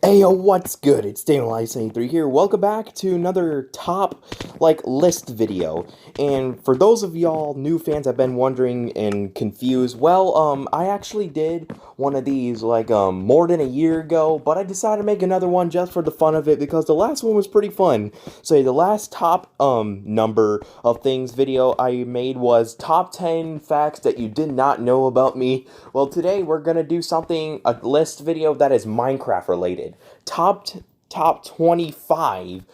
Hey yo, what's good? It's Daniel73 here. Welcome back to another top, list video. And for those of y'all new fans that have been wondering and confused, I actually did one of these, more than a year ago, but I decided to make another one just for the fun of it because the last one was pretty fun. So the last top, number of things video I made was top 10 facts that you did not know about me. Well, today we're gonna do a list video that is Minecraft related. Top 25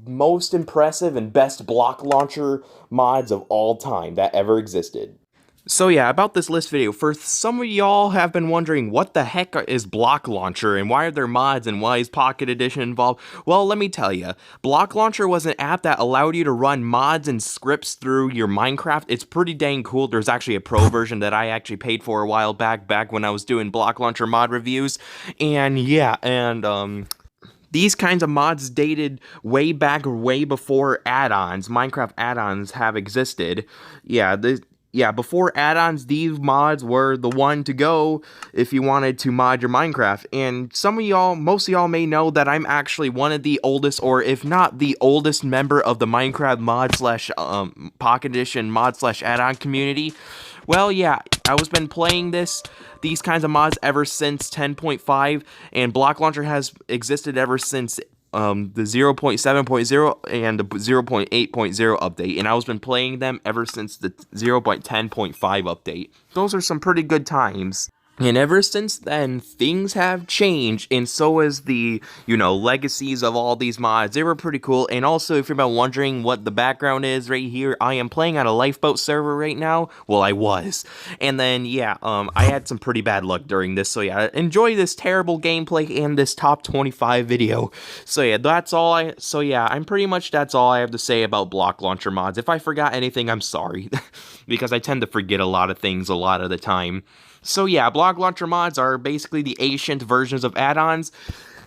most impressive and best block launcher mods of all time that ever existed. So yeah, about this list video, for some of y'all have been wondering what the heck is Blocklauncher and why are there mods and why is Pocket Edition involved? Well, let me tell you, Blocklauncher was an app that allowed you to run mods and scripts through your Minecraft. It's pretty dang cool. There's actually a pro version that I actually paid for a while back when I was doing Blocklauncher mod reviews. And yeah, these kinds of mods dated way before add-ons. Minecraft add-ons have existed. Before add-ons, these mods were the one to go if you wanted to mod your Minecraft. And most of y'all may know that I'm actually one of the oldest, or if not the oldest member of the Minecraft mod slash Pocket Edition mod slash add-on community. Well, yeah, I was been playing these kinds of mods ever since 10.5, and Blocklauncher has existed ever since the 0.7.0 and the 0.8.0 update, and I was been playing them ever since the 0.10.5 update. Those are some pretty good times. And ever since then, things have changed, and so is the, legacies of all these mods. They were pretty cool, and also, if you're about wondering what the background is right here, I am playing on a lifeboat server right now. Well, I was. And then, I had some pretty bad luck during this, so yeah, enjoy this terrible gameplay and this top 25 video. So yeah, that's all that's all I have to say about Blocklauncher mods. If I forgot anything, I'm sorry, because I tend to forget a lot of things a lot of the time. So yeah, Blocklauncher mods are basically the ancient versions of add-ons.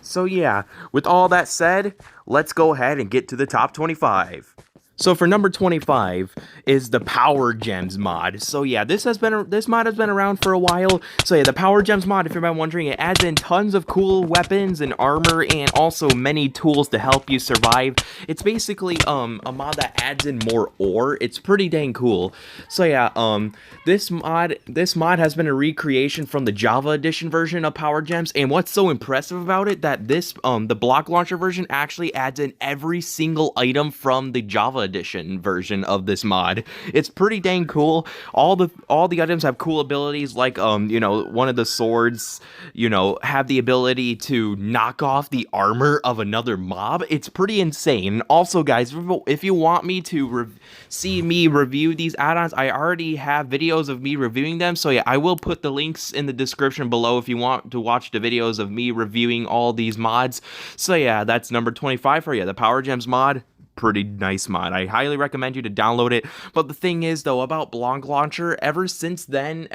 So yeah, with all that said, let's go ahead and get to the top 25. So for number 25 is the Power Gems mod. So yeah, this mod has been around for a while. So yeah, the Power Gems mod, if you're wondering, it adds in tons of cool weapons and armor and also many tools to help you survive. It's basically a mod that adds in more ore. It's pretty dang cool. So yeah, this mod has been a recreation from the Java Edition version of Power Gems, and what's so impressive about it that the Blocklauncher version actually adds in every single item from the Java Edition version of this mod. It's pretty dang cool. All the items have cool abilities, like one of the swords have the ability to knock off the armor of another mob. It's pretty insane. Also, guys, if you want me to see me review these add-ons, I already have videos of me reviewing them, so yeah, I will put the links in the description below if you want to watch the videos of me reviewing all these mods. So yeah, that's number 25 for you, the Power Gems mod. Pretty nice mod. I highly recommend you to download it. But the thing is, though, about Blocklauncher, ever since the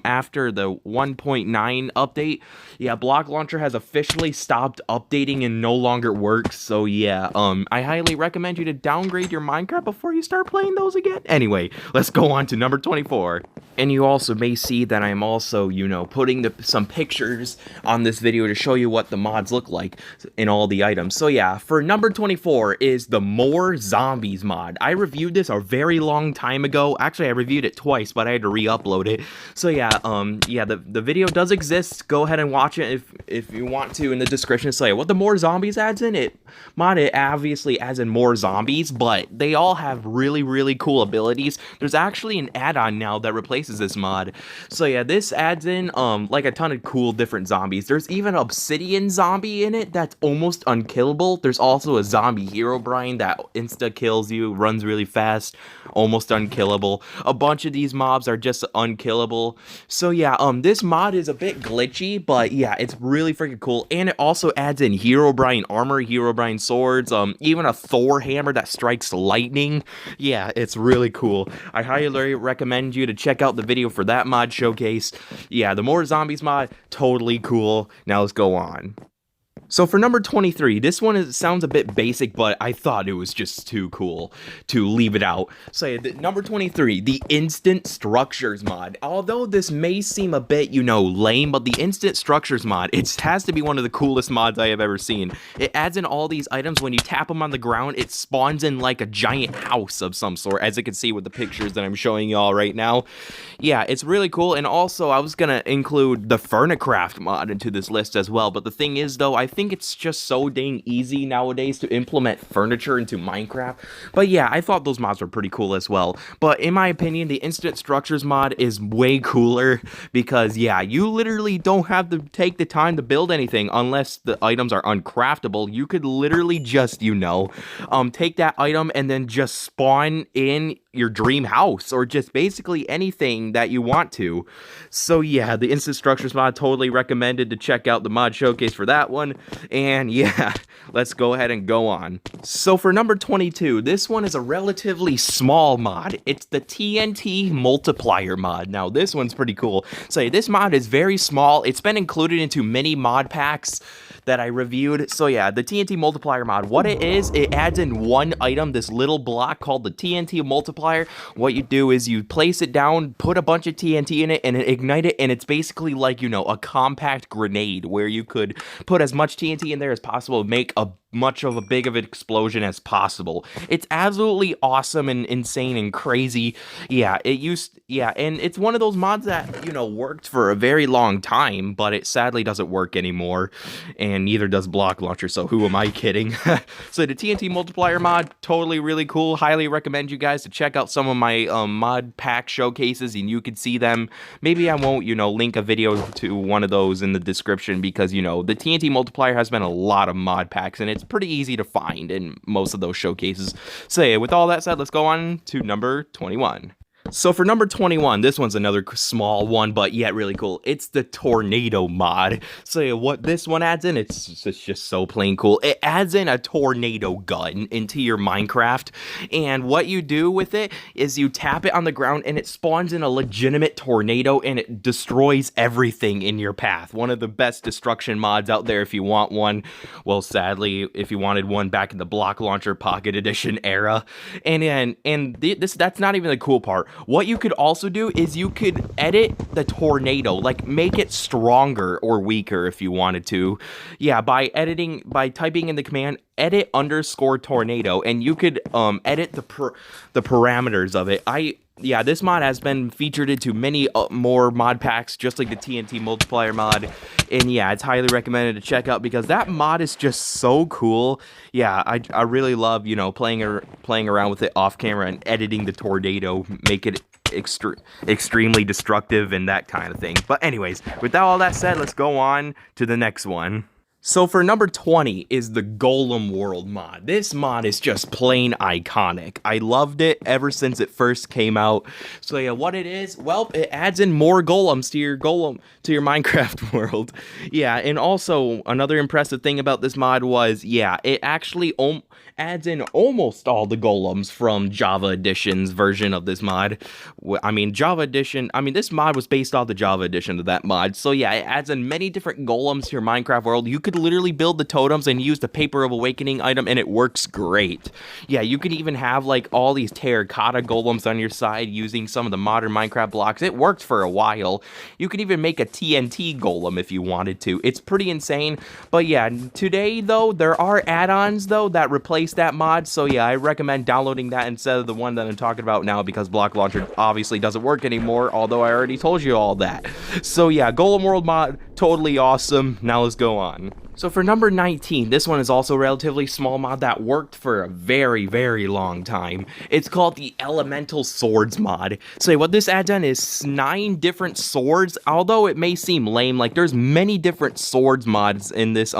after the 1.9 update, yeah, Blocklauncher has officially stopped updating and no longer works. So yeah, I highly recommend you to downgrade your Minecraft before you start playing those again. Anyway, let's go on to number 24. And you also may see that I'm also, putting some pictures on this video to show you what the mods look like in all the items. So yeah, for number 24 is the More Zombies mod. I reviewed this a very long time ago. Actually, I reviewed it twice, but I had to re-upload it. So yeah, the video does exist. Go ahead and watch it if you want to in the description. So yeah, what the More Zombies adds in it obviously adds in more zombies, but they all have really, really cool abilities. There's actually an add-on now that replaces this mod. So yeah, this adds in a ton of cool different zombies. There's even an obsidian zombie in it that's almost unkillable. There's also a zombie Herobrine that insta kills you, runs really fast, almost unkillable. A bunch of these mobs are just unkillable. So yeah, this mod is a bit glitchy, but yeah, it's really freaking cool. And it also adds in Herobrine armor, Herobrine swords, even a Thor hammer that strikes lightning. Yeah, it's really cool. I highly recommend you to check out the video for that mod showcase. Yeah, the More Zombies mod, totally cool. Now let's go on. So for number 23, this one sounds a bit basic, but I thought it was just too cool to leave it out. So number 23, the Instant Structures mod. Although this may seem a bit, lame, but the Instant Structures mod, it has to be one of the coolest mods I have ever seen. It adds in all these items. When you tap them on the ground, it spawns in like a giant house of some sort, as you can see with the pictures that I'm showing y'all right now. Yeah, it's really cool. And also, I was gonna include the Furnicraft mod into this list as well, but the thing is, though, I think it's just so dang easy nowadays to implement furniture into Minecraft. But yeah, I thought those mods were pretty cool as well. But in my opinion, the Instant Structures mod is way cooler because, yeah, you literally don't have to take the time to build anything unless the items are uncraftable. You could literally just, take that item and then just spawn in your dream house or just basically anything that you want to. So yeah, the Instant Structures mod, totally recommended to check out the mod showcase for that one. And yeah, let's go ahead and go on. So for number 22, this one is a relatively small mod. It's the TNT multiplier mod. Now this one's pretty cool. So this mod is very small. It's been included into many mod packs that I reviewed. So yeah, the TNT multiplier mod, what it is, it adds in one item, this little block called the TNT multiplier. What you do is you place it down, put a bunch of TNT in it, and ignite it, and it's basically like, a compact grenade where you could put as much TNT in there as possible, make a much of a big of an explosion as possible. It's absolutely awesome and insane and crazy. Yeah, and it's one of those mods that, worked for a very long time, but it sadly doesn't work anymore, and neither does Blocklauncher, so who am I kidding? So the TNT multiplier mod, totally really cool. Highly recommend you guys to check out some of my mod pack showcases, and you can see them. Maybe I won't, link a video to one of those in the description because, the TNT multiplier has been a lot of mod packs, and it's pretty easy to find in most of those showcases. So yeah, with all that said, let's go on to number 21. So for number 21, this one's another small one, but yet really cool. It's the Tornado mod. So yeah, what this one adds in, it's just so plain cool. It adds in a tornado gun into your Minecraft, and what you do with it is you tap it on the ground, and it spawns in a legitimate tornado, and it destroys everything in your path. One of the best destruction mods out there if you want one. Well, sadly, if you wanted one back in the Blocklauncher Pocket Edition era. That's not even the cool part. What you could also do is you could edit the tornado, like make it stronger or weaker if you wanted to. Yeah, by typing in the command edit_tornado, and you could edit the parameters of it. Yeah, this mod has been featured into many more mod packs, just like the TNT multiplier mod. And yeah, it's highly recommended to check out because that mod is just so cool. Yeah, I really love, playing around with it off camera and editing the tornado, make it extremely destructive and that kind of thing. But anyways, with all that said, let's go on to the next one. So for number 20 is the Golem World mod. This mod is just plain iconic. I loved it ever since it first came out. So yeah, what it is, well, it adds in more golems to your Minecraft world. Yeah, and also another impressive thing about this mod was, yeah, it actually adds in almost all the golems from Java Edition's version of this mod. This mod was based off the Java Edition of that mod. So yeah, it adds in many different golems to your Minecraft world. You could literally build the totems and use the Paper of Awakening item, and it works great. Yeah, you can even have like all these terracotta golems on your side using some of the modern Minecraft blocks. It worked for a while. You could even make a TNT golem if you wanted to. It's pretty insane. But yeah, today though, there are add-ons though that replace that mod. So yeah, I recommend downloading that instead of the one that I'm talking about now because Blocklauncher obviously doesn't work anymore, although I already told you all that. So yeah, Golem World mod, totally awesome. Now let's go on. So for number 19, this one is also a relatively small mod that worked for a very, very long time. It's called the Elemental Swords mod. So what this adds on is 9 different swords, although it may seem lame, like there's many different swords mods in this,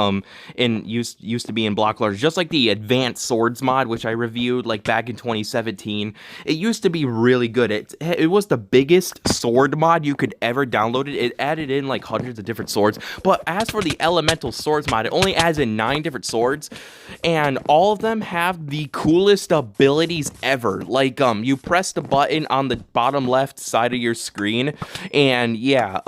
used to be in Blocklauncher, just like the Advanced Swords mod, which I reviewed like back in 2017. It used to be really good. It was the biggest sword mod you could ever download. It added in like hundreds of different swords, but as for the Elemental Swords mod, it only adds in 9 different swords, and all of them have the coolest abilities ever. Like, you press the button on the bottom left side of your screen, and yeah,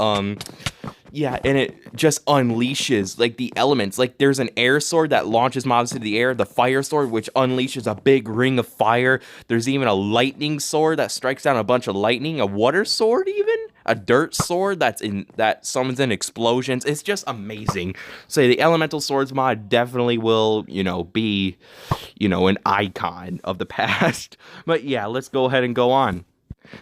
Yeah, and it just unleashes like the elements. Like there's an air sword that launches mobs into the air, the fire sword which unleashes a big ring of fire. There's even a lightning sword that strikes down a bunch of lightning, a water sword even, a dirt sword that summons in explosions. It's just amazing. So the elemental swords mod definitely will, be, an icon of the past. But yeah, let's go ahead and go on.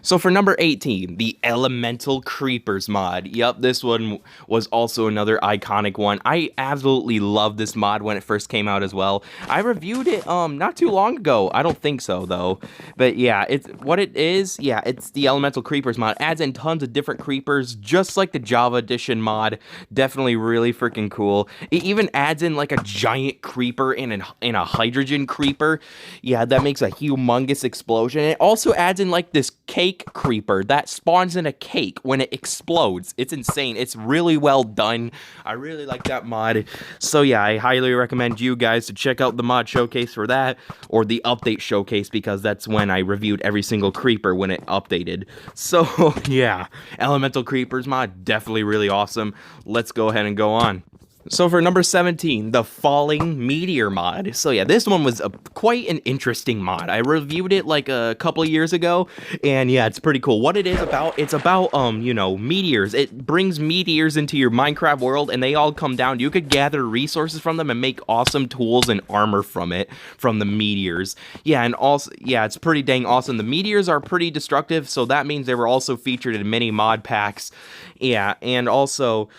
So for number 18, the Elemental Creepers mod. Yep, this one was also another iconic one. I absolutely loved this mod when it first came out as well. I reviewed it not too long ago. I don't think so though. But yeah, it's the Elemental Creepers mod. Adds in tons of different creepers just like the Java Edition mod. Definitely really freaking cool. It even adds in like a giant creeper and a hydrogen creeper. Yeah, that makes a humongous explosion. It also adds in like this cake creeper that spawns in a cake when it explodes. It's insane. It's really well done. I really like that mod. So yeah, I highly recommend you guys to check out the mod showcase for that, or the update showcase, because that's when I reviewed every single creeper when it updated. So yeah, Elemental Creepers mod, definitely really awesome. Let's go ahead and go on. So for number 17, the Falling Meteor mod. So yeah, this one was quite an interesting mod. I reviewed it like a couple of years ago, and yeah, it's pretty cool. What it is about, it's about, meteors. It brings meteors into your Minecraft world, and they all come down. You could gather resources from them and make awesome tools and armor from the meteors. Yeah, and also, yeah, it's pretty dang awesome. The meteors are pretty destructive, so that means they were also featured in many mod packs. Yeah, and also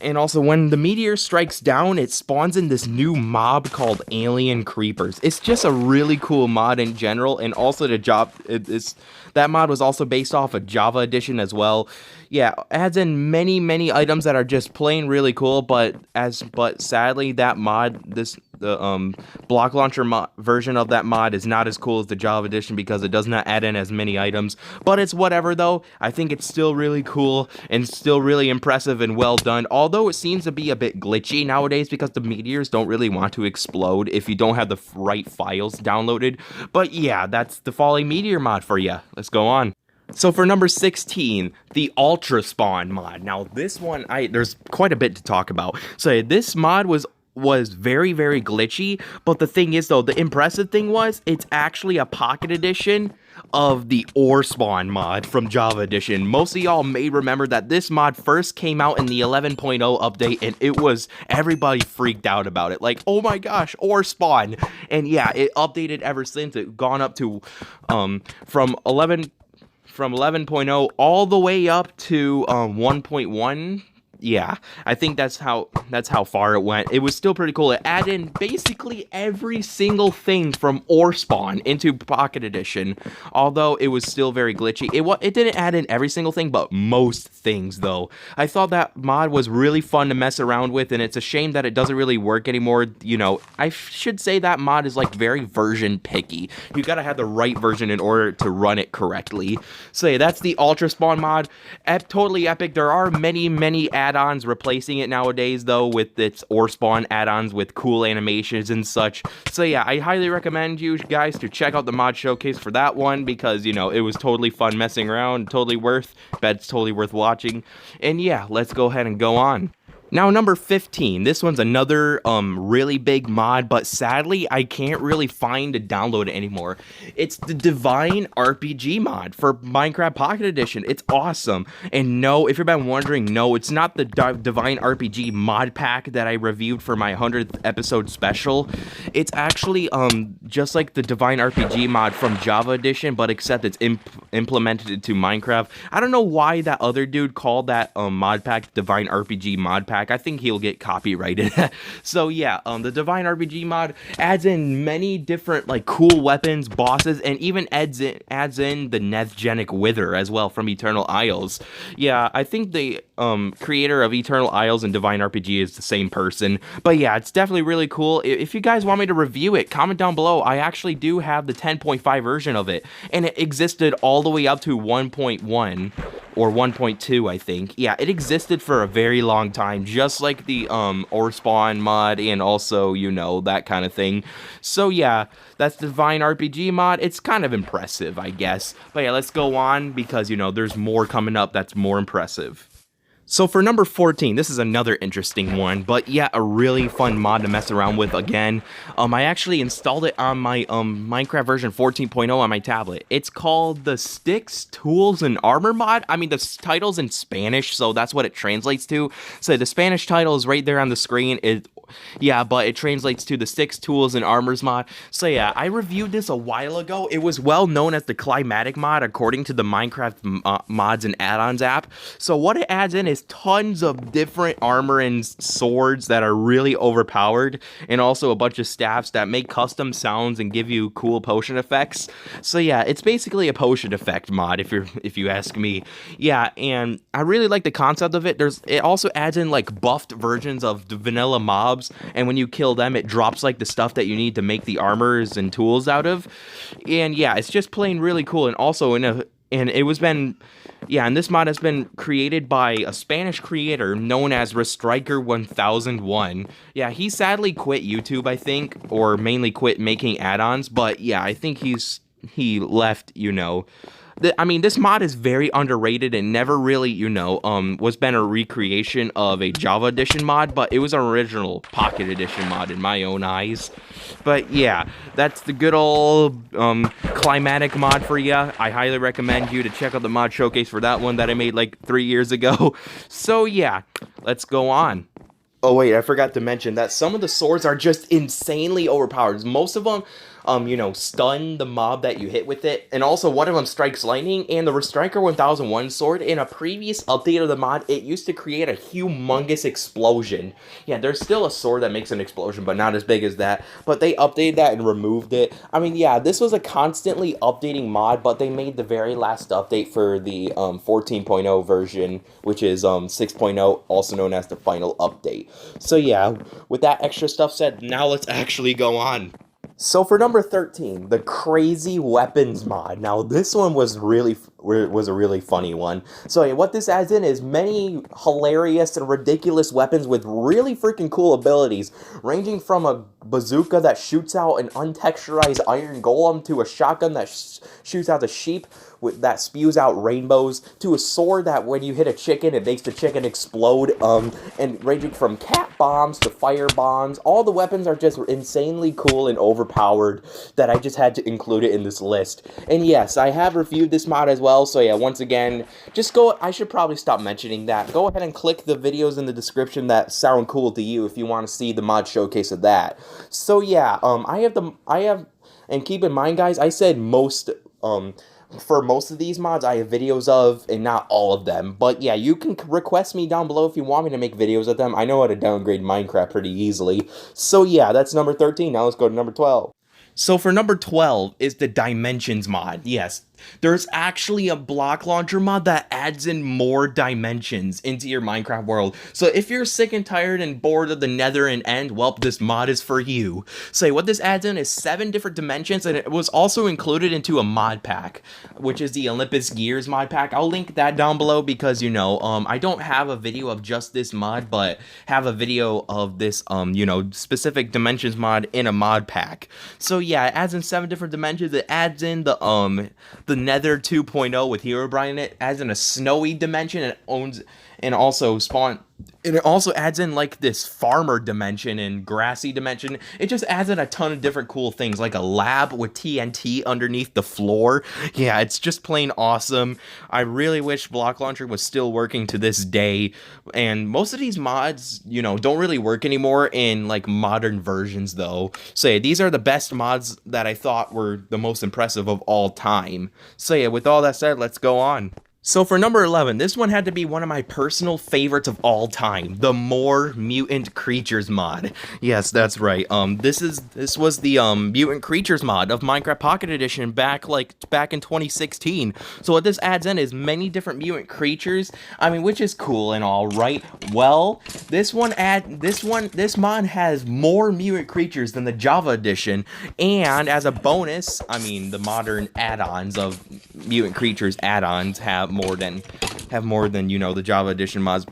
when the meteor strikes down, it spawns in this new mob called Alien Creepers. It's just a really cool mod in general, and also that mod was also based off a Java Edition as well. Yeah, adds in many items that are just plain really cool, but sadly that mod, the Blocklauncher version of that mod is not as cool as the Java Edition because it does not add in as many items. But it's whatever though. I think it's still really cool and still really impressive and well done. Although it seems to be a bit glitchy nowadays because the meteors don't really want to explode if you don't have the right files downloaded. But yeah, that's the Falling Meteor mod for you. Let's go on. So for number 16, the Ultra Spawn mod. Now this one, there's quite a bit to talk about. So this mod was very glitchy, but the thing is though, the impressive thing was it's actually a pocket edition of the Ore Spawn mod from Java Edition. Most of y'all may remember that this mod first came out in the 11.0 update, and everybody freaked out about it. Like, oh my gosh, Ore Spawn. And yeah, it updated ever since. It's gone up to from 11.0 all the way up to 1.1. Yeah, I think that's how far it went. It was still pretty cool. It added in basically every single thing from Ore Spawn into Pocket Edition, although it was still very glitchy. It didn't add in every single thing, but most things, though. I thought that mod was really fun to mess around with, and it's a shame that it doesn't really work anymore. I should say that mod is like very version picky. You gotta have the right version in order to run it correctly. So yeah, that's the Ultra Spawn mod. Totally epic. There are many add-ons replacing it nowadays though, with its Ore Spawn add-ons with cool animations and such. So yeah, I highly recommend you guys to check out the mod showcase for that one, because it was totally fun messing around, totally worth watching. And yeah, let's go ahead and go on. Now, number 15, this one's another really big mod, but sadly, I can't really find to download it anymore. It's the Divine RPG mod for Minecraft Pocket Edition. It's awesome. And no, if you've been wondering, no, it's not the Divine RPG mod pack that I reviewed for my 100th episode special. It's actually just like the Divine RPG mod from Java Edition, but except it's implemented into Minecraft. I don't know why that other dude called that mod pack Divine RPG mod pack. I think he'll get copyrighted. So yeah, the Divine RPG mod adds in many different like cool weapons, bosses, and even adds in the Nethgenic Wither as well from Eternal Isles. Yeah, I think the creator of Eternal Isles and Divine RPG is the same person. But yeah, it's definitely really cool. If you guys want me to review it, comment down below. I actually do have the 10.5 version of it, and it existed all the way up to 1.1 or 1.2, I think. Yeah, it existed for a very long time, just like the Ore Spawn mod and also, that kind of thing. So yeah, that's the Divine RPG mod. It's kind of impressive, I guess. But yeah, let's go on because, there's more coming up that's more impressive. So for number 14, this is another interesting one, but yeah, a really fun mod to mess around with again. I actually installed it on my Minecraft version 14.0 on my tablet. It's called the Sticks, Tools, and Armor mod. I mean, the title's in Spanish, so that's what it translates to. So the Spanish title is right there on the screen. Yeah, but it translates to the Sticks, Tools, and Armors mod. So yeah, I reviewed this a while ago. It was well known as the Climatic mod according to the Minecraft mods and add-ons app. So what it adds in is tons of different armor and swords that are really overpowered, and also a bunch of staffs that make custom sounds and give you cool potion effects. So yeah, it's basically a potion effect mod if you ask me. Yeah, and I really like the concept of it. It also adds in like buffed versions of the vanilla mobs, and when you kill them, it drops like the stuff that you need to make the armors and tools out of. And yeah, it's just plain really cool. And also and this mod has been created by a Spanish creator known as Restriker 1001. Yeah, he sadly quit YouTube, I think, or mainly quit making add-ons, but yeah, I think he left, I mean, this mod is very underrated and never really, was been a recreation of a Java Edition mod, but it was an original Pocket Edition mod in my own eyes. But yeah, that's the good old climatic mod for you. I highly recommend you to check out the mod showcase for that one that I made like 3 years ago. So yeah, let's go on. Oh wait, I forgot to mention that some of the swords are just insanely overpowered. Most of them, stun the mob that you hit with it, and also one of them strikes lightning. And the Restriker 1001 sword, in a previous update of the mod, it used to create a humongous explosion. Yeah, there's still a sword that makes an explosion, but not as big as that. But they updated that and removed it. I mean, yeah, this was a constantly updating mod, but they made the very last update for the 14.0 version, which is 6.0, also known as the final update. So yeah, with that extra stuff said, now let's actually go on. So for number 13, the Crazy Weapons mod. Now this one was a really funny one. So what this adds in is many hilarious and ridiculous weapons with really freaking cool abilities, ranging from a bazooka that shoots out an untexturized iron golem, to a shotgun that shoots out a sheep that spews out rainbows, to a sword that when you hit a chicken, it makes the chicken explode, and ranging from cat bombs to fire bombs. All the weapons are just insanely cool and overpowered that I just had to include it in this list. And yes, I have reviewed this mod as well, so yeah, once again, I should probably stop mentioning that. Go ahead and click the videos in the description that sound cool to you if you want to see the mod showcase of that. So yeah, and keep in mind, guys, I said for most of these mods, I have videos of, and not all of them. But yeah, you can request me down below if you want me to make videos of them. I know how to downgrade Minecraft pretty easily. So yeah, that's number 13. Now let's go to number 12. So for number 12 is the Dimensions mod. Yes, there's actually a block launcher mod that adds in more dimensions into your Minecraft world. So if you're sick and tired and bored of the nether and end, well, this mod is for you. So what this adds in is 7 different dimensions, and it was also included into a mod pack, which is the Olympus Gears mod pack. I'll link that down below because, I don't have a video of just this mod, but have a video of this, specific dimensions mod in a mod pack. So yeah, it adds in 7 different dimensions. It adds in the Nether 2.0 with Herobrine in it, adds in a snowy dimension, and it also adds in like this farmer dimension and grassy dimension. It just adds in a ton of different cool things, like a lab with TNT underneath the floor. Yeah, it's just plain awesome. I really wish Blocklauncher was still working to this day, and most of these mods, don't really work anymore in like modern versions though. So yeah, these are the best mods that I thought were the most impressive of all time. So yeah, with all that said, let's go on. So for number 11, this one had to be one of my personal favorites of all time, the More Mutant Creatures mod. Yes, that's right. This was the Mutant Creatures mod of Minecraft Pocket Edition back in 2016. So what this adds in is many different mutant creatures. I mean, which is cool and all, right? Well, this mod has more mutant creatures than the Java Edition, and as a bonus, I mean, the modern add-ons of Mutant Creatures add-ons have more than the Java Edition mods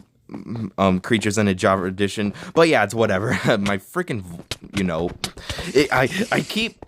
creatures in a Java Edition. But yeah, it's whatever. My freaking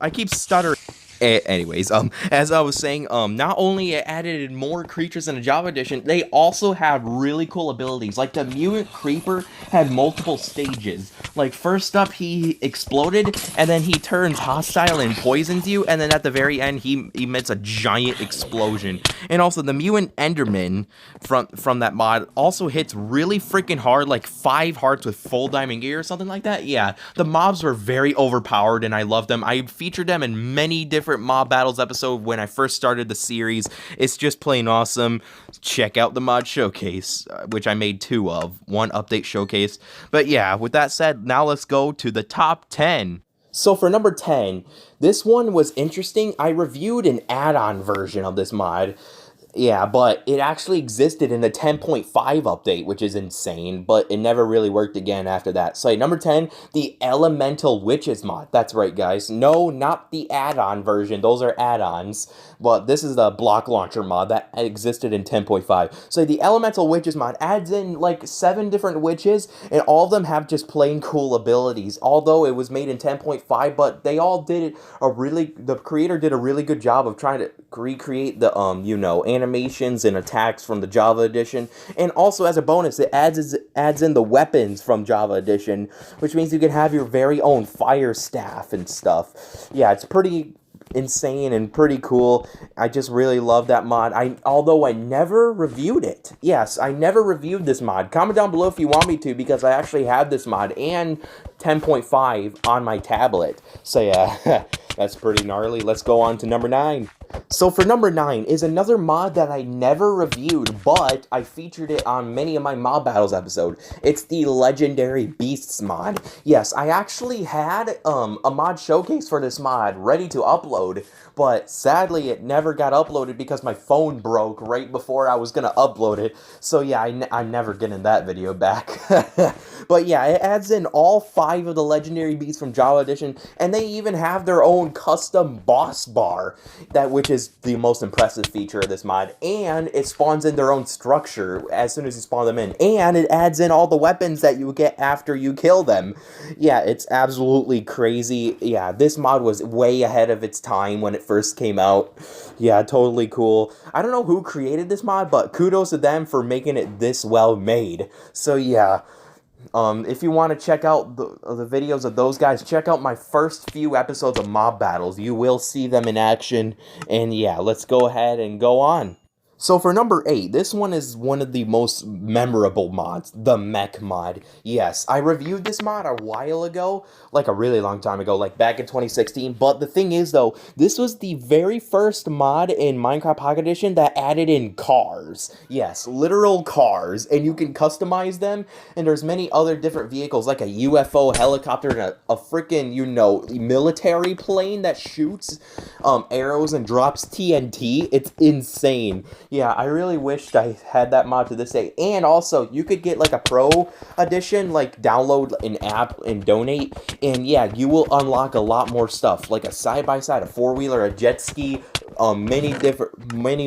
I keep stuttering. Anyways, as I was saying, not only it added more creatures in the Java edition, they also had really cool abilities. Like the mutant creeper had multiple stages. Like first up, he exploded, and then he turns hostile and poisons you, and then at the very end, he emits a giant explosion. And also, the mutant Enderman from that mod also hits really freaking hard, like 5 hearts with full diamond gear or something like that. Yeah, the mobs were very overpowered, and I loved them. I featured them in many different mob battles episode when I first started the series. It's just plain awesome. Check out the mod showcase, which I made 2 of, one update showcase. But yeah, with that said, now let's go to the top 10. So for number 10, this one was interesting. I reviewed an add-on version of this mod. Yeah, but it actually existed in the 10.5 update, which is insane, but it never really worked again after that. So, number 10, the Elemental Witches mod. That's right, guys. No, not the add-on version. Those are add-ons. But this is the Blocklauncher mod that existed in 10.5. So, the Elemental Witches mod adds in, like, 7 different witches, and all of them have just plain cool abilities. Although it was made in 10.5, but they all did the creator did a really good job of trying to recreate the, animations and attacks from the Java edition, and also as a bonus it adds in the weapons from Java edition, which means you can have your very own fire staff and stuff. Yeah, it's pretty insane and pretty cool. I just really love that mod. Although I never reviewed it. Yes, I never reviewed this mod. Comment down below if you want me to, because I actually have this mod and 10.5 on my tablet. So yeah, that's pretty gnarly. Let's go on to number 9. So for number 9 is another mod that I never reviewed, but I featured it on many of my mob battles episode. It's the Legendary Beasts mod. Yes, I actually had a mod showcase for this mod ready to upload, but sadly it never got uploaded because my phone broke right before I was gonna upload it. So yeah, I'm never getting that video back. But yeah, it adds in all 5 of the Legendary Beasts from Java Edition, and they even have their own custom boss bar, which is the most impressive feature of this mod, and it spawns in their own structure as soon as you spawn them in, and it adds in all the weapons that you get after you kill them. Yeah, it's absolutely crazy. Yeah, this mod was way ahead of its time when it first came out. Yeah, totally cool. I don't know who created this mod, but kudos to them for making it this well made. So yeah. If you want to check out the videos of those guys, check out my first few episodes of Mob Battles. You will see them in action. And yeah, let's go ahead and go on. So for number 8, this one is one of the most memorable mods, the Mech mod. Yes, I reviewed this mod a while ago, like a really long time ago, like back in 2016, but the thing is though, this was the very first mod in Minecraft Pocket Edition that added in cars. Yes, literal cars, and you can customize them, and there's many other different vehicles, like a UFO, helicopter, and a freaking, military plane that shoots arrows and drops TNT. It's insane. Yeah, I really wished I had that mod to this day. And also, you could get like a pro edition, like download an app and donate. And yeah, you will unlock a lot more stuff, like a side-by-side, a four-wheeler, a jet ski, many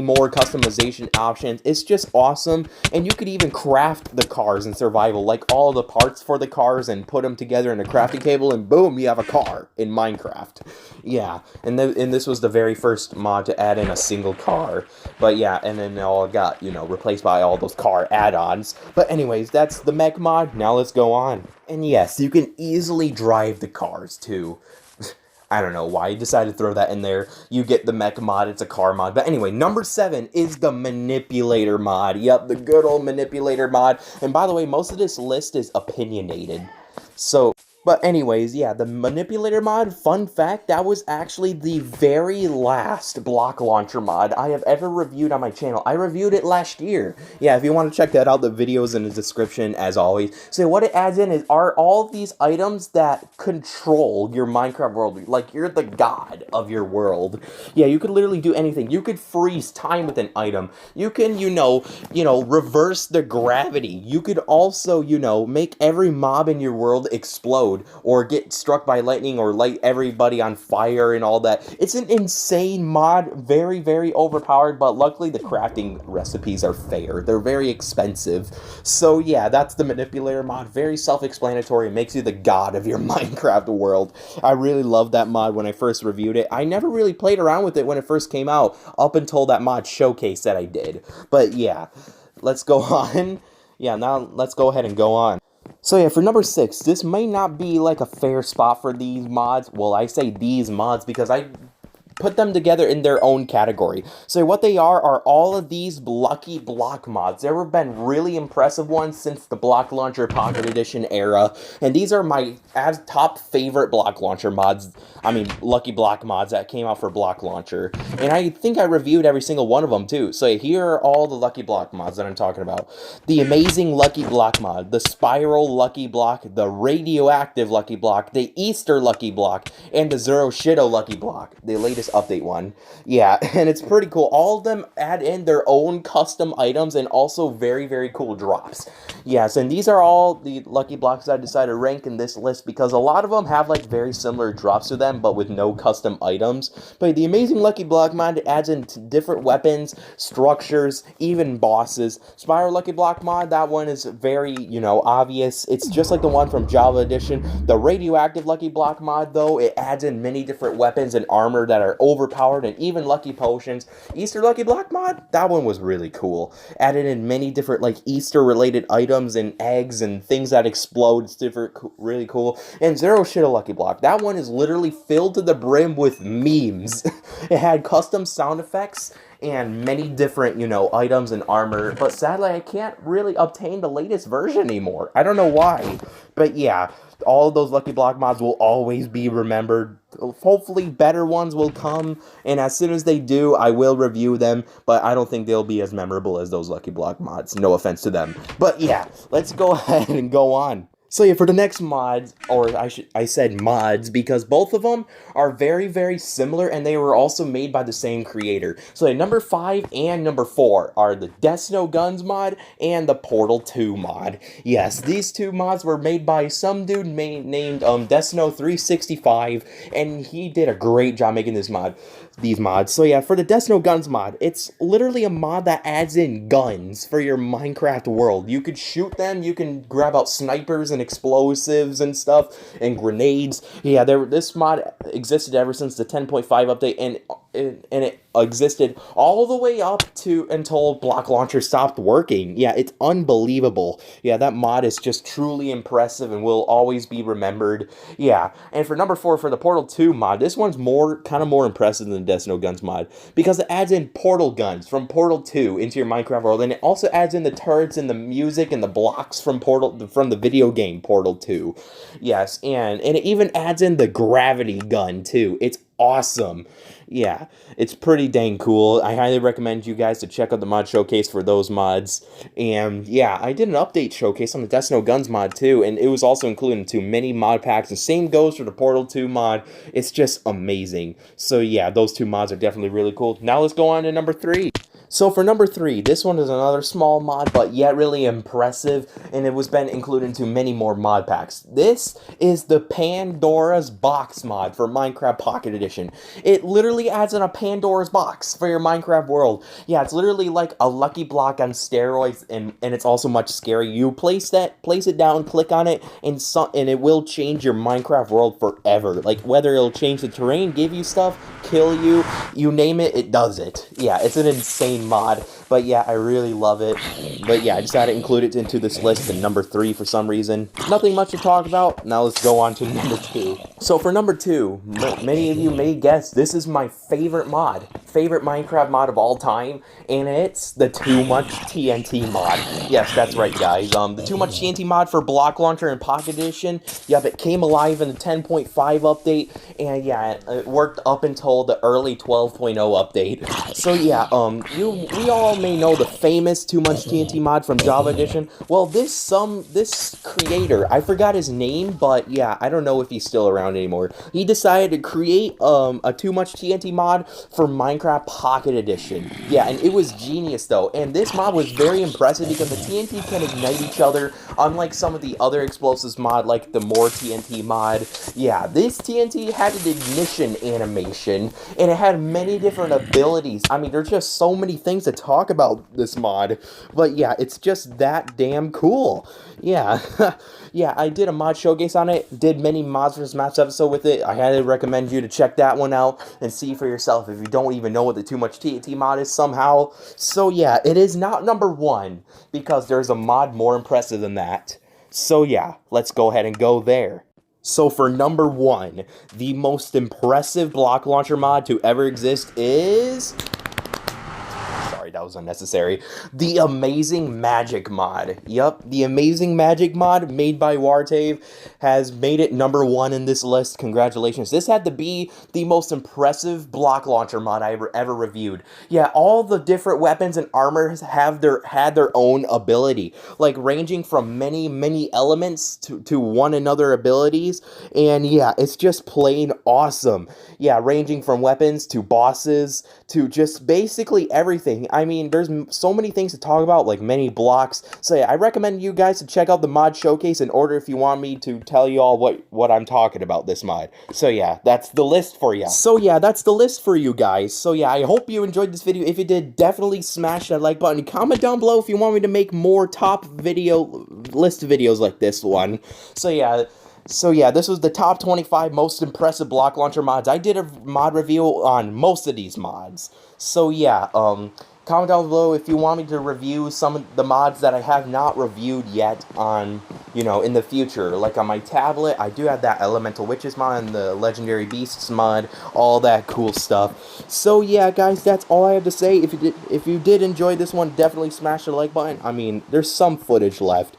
more customization options. It's just awesome. And you could even craft the cars in survival, like all the parts for the cars, and put them together in a crafting table, and boom, you have a car in Minecraft. Yeah, and this was the very first mod to add in a single car. But yeah, and then it all got, replaced by all those car add-ons. But anyways, that's the Mech mod. Now let's go on. And yes, you can easily drive the cars too. I don't know why I decided to throw that in there. You get the Mech mod, it's a car mod. But anyway, number 7 is the Manipulator mod. Yep, the good old Manipulator mod. And by the way, most of this list is opinionated. But anyways, yeah, the Manipulator mod, fun fact, that was actually the very last Blocklauncher mod I have ever reviewed on my channel. I reviewed it last year. Yeah, if you want to check that out, the video's in the description, as always. So what it adds in are all of these items that control your Minecraft world. Like, you're the god of your world. Yeah, you could literally do anything. You could freeze time with an item. You can, reverse the gravity. You could also, make every mob in your world explode. explode or get struck by lightning or light everybody on fire and all that. It's an insane mod, very, very overpowered, but luckily the crafting recipes are fair. They're very expensive. So yeah, that's the Manipulator mod. Very self-explanatory. It makes you the god of your Minecraft world. I really loved that mod when I first reviewed it. I never really played around with it when it first came out, up until that mod showcase that I did. But yeah, let's go on. Yeah, now let's go ahead and go on. So yeah, for number 6, this might not be like a fair spot for these mods. Well, I say these mods because I put them together in their own category. So what they are all of these Lucky Block mods. There have been really impressive ones since the Blocklauncher Pocket Edition era, and these are my top favorite Blocklauncher mods. I mean, Lucky Block mods that came out for Blocklauncher, and I think I reviewed every single one of them too. So here are all the Lucky Block mods that I'm talking about. The Amazing Lucky Block mod, the Spiral Lucky Block, the Radioactive Lucky Block, the Easter Lucky Block, and the Zero Shido Lucky Block, the latest update one. Yeah, and it's pretty cool. All of them add in their own custom items and also very, very cool drops. Yes, and these are all the Lucky Blocks I decided to rank in this list because a lot of them have like very similar drops to them but with no custom items. But the Amazing Lucky Block mod adds in different weapons, structures, even bosses. Spiral Lucky Block mod, that one is very, obvious. It's just like the one from Java Edition. The Radioactive Lucky Block mod, though, it adds in many different weapons and armor that are overpowered and even lucky potions. Easter Lucky Block mod, that one was really cool. Added in many different like Easter related items and eggs and things that explode. It's different, really cool. And Zero Shido Lucky Block, that one is literally filled to the brim with memes. It had custom sound effects and many different, items and armor, but sadly I can't really obtain the latest version anymore. I don't know why, but yeah, all of those Lucky Block mods will always be remembered. Hopefully better ones will come, and as soon as they do, I will review them, but I don't think they'll be as memorable as those Lucky Block mods. No offense to them. But yeah, let's go ahead and go on. So yeah, for the next mods, or I said mods, because both of them are very, very similar, and they were also made by the same creator. So number 5 and number 4 are the Death Snow Guns mod and the Portal 2 mod. Yes, these two mods were made by some dude named Death Snow 365, and he did a great job making these mods. So yeah, for the Death Snow Guns mod, it's literally a mod that adds in guns for your Minecraft world. You could shoot them, you can grab out snipers and explosives and stuff, and grenades. Yeah, this mod existed ever since the 10.5 update, and it existed all the way up to until Blocklauncher stopped working. Yeah, it's unbelievable. Yeah, that mod is just truly impressive and will always be remembered. Yeah, and for number 4, for the Portal 2 mod, this one's kind of more impressive than the Death Snow Guns mod because it adds in portal guns from Portal 2 into your Minecraft world, and it also adds in the turrets and the music and the blocks from the video game Portal 2. Yes, and it even adds in the gravity gun too. It's awesome. Yeah, it's pretty dang cool. I highly recommend you guys to check out the mod showcase for those mods. And yeah, I did an update showcase on the Death Snow Guns mod too, and it was also included into many mod packs. The same goes for the Portal 2 mod. It's just amazing. So yeah, those two mods are definitely really cool. Now let's go on to number 3. So for number 3, this one is another small mod, but yet really impressive, and it was been included into many more mod packs. This is the Pandoras box mod for Minecraft Pocket Edition. It literally adds in a Pandora's box for your Minecraft world. Yeah, it's literally like a Lucky Block on steroids, and it's also much scary. You place it down, click on it, and it will change your Minecraft world forever. Like, whether it'll change the terrain, give you stuff, kill you, you name it, it does it. Yeah, it's an insane mod, but yeah, I really love it. But yeah, I decided to include it into this list in number 3 for some reason. Nothing much to talk about. Now let's go on to number 2. So for number 2, many of you may guess this is my favorite Minecraft mod of all time, and it's the Too Much TNT mod. Yes, that's right, guys. The Too Much TNT mod for Blocklauncher and Pocket Edition. Yep, it came alive in the 10.5 update, and yeah, it worked up until the early 12.0 update. So yeah, we all may know the famous Too Much TNT mod from Java Edition. Well, this creator, I forgot his name, but yeah, I don't know if he's still around anymore. He decided to create a Too Much TNT mod for Minecraft Minecraft Pocket Edition. Yeah, and it was genius though, and this mod was very impressive because the TNT can ignite each other, unlike some of the other explosives mod, like the More TNT mod. Yeah, this TNT had an ignition animation, and it had many different abilities. I mean, there's just so many things to talk about this mod, but yeah, it's just that damn cool. Yeah, yeah, I did a mod showcase on it, did many mods vs. Maps episode with it. I highly recommend you to check that one out and see for yourself if you don't even know what the Too Much TNT mod is somehow. So yeah, it is not number 1, because there's a mod more impressive than that. So yeah, let's go ahead and go there. So for number 1, the most impressive block launcher mod to ever exist is... Sorry, that was unnecessary. The Amazing Magic mod. Yup, the Amazing Magic mod made by Wartave has made it number 1 in this list. Congratulations. This had to be the most impressive block launcher mod I ever reviewed. Yeah, all the different weapons and armors had their own ability, like ranging from many elements to one another abilities. And yeah, it's just plain awesome. Yeah, ranging from weapons to bosses to just basically everything. I mean, there's so many things to talk about, like many blocks. So yeah, I recommend you guys to check out the mod showcase in order if you want me to tell you all what I'm talking about this mod. So yeah, that's the list for you. So yeah, that's the list for you guys. So yeah, I hope you enjoyed this video. If you did, definitely smash that like button. Comment down below if you want me to make more top list videos like this one. So yeah, this was the top 25 most impressive block launcher mods. I did a mod review on most of these mods. So yeah, comment down below if you want me to review some of the mods that I have not reviewed yet on, in the future. Like on my tablet, I do have that Elemental Witches mod and the Legendary Beasts mod, all that cool stuff. So yeah, guys, that's all I have to say. If you did enjoy this one, definitely smash the like button. I mean, there's some footage left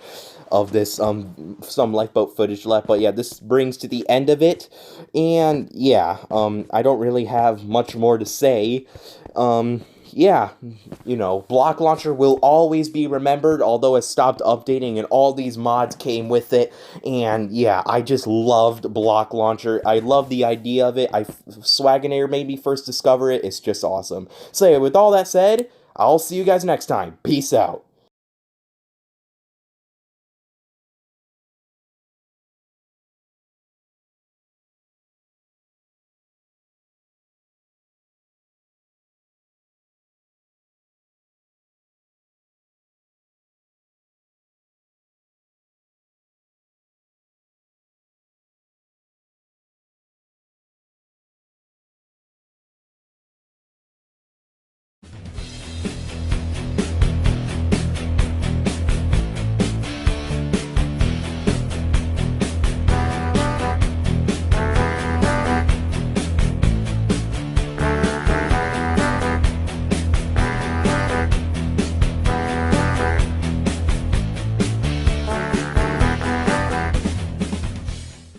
of this, some lifeboat footage left, but yeah, this brings to the end of it, and yeah, I don't really have much more to say. Yeah, Block Launcher will always be remembered, although it stopped updating and all these mods came with it, and yeah, I just loved Block Launcher. I love the idea of it. Swaginator made me first discover it. It's just awesome. So yeah, with all that said, I'll see you guys next time. Peace out.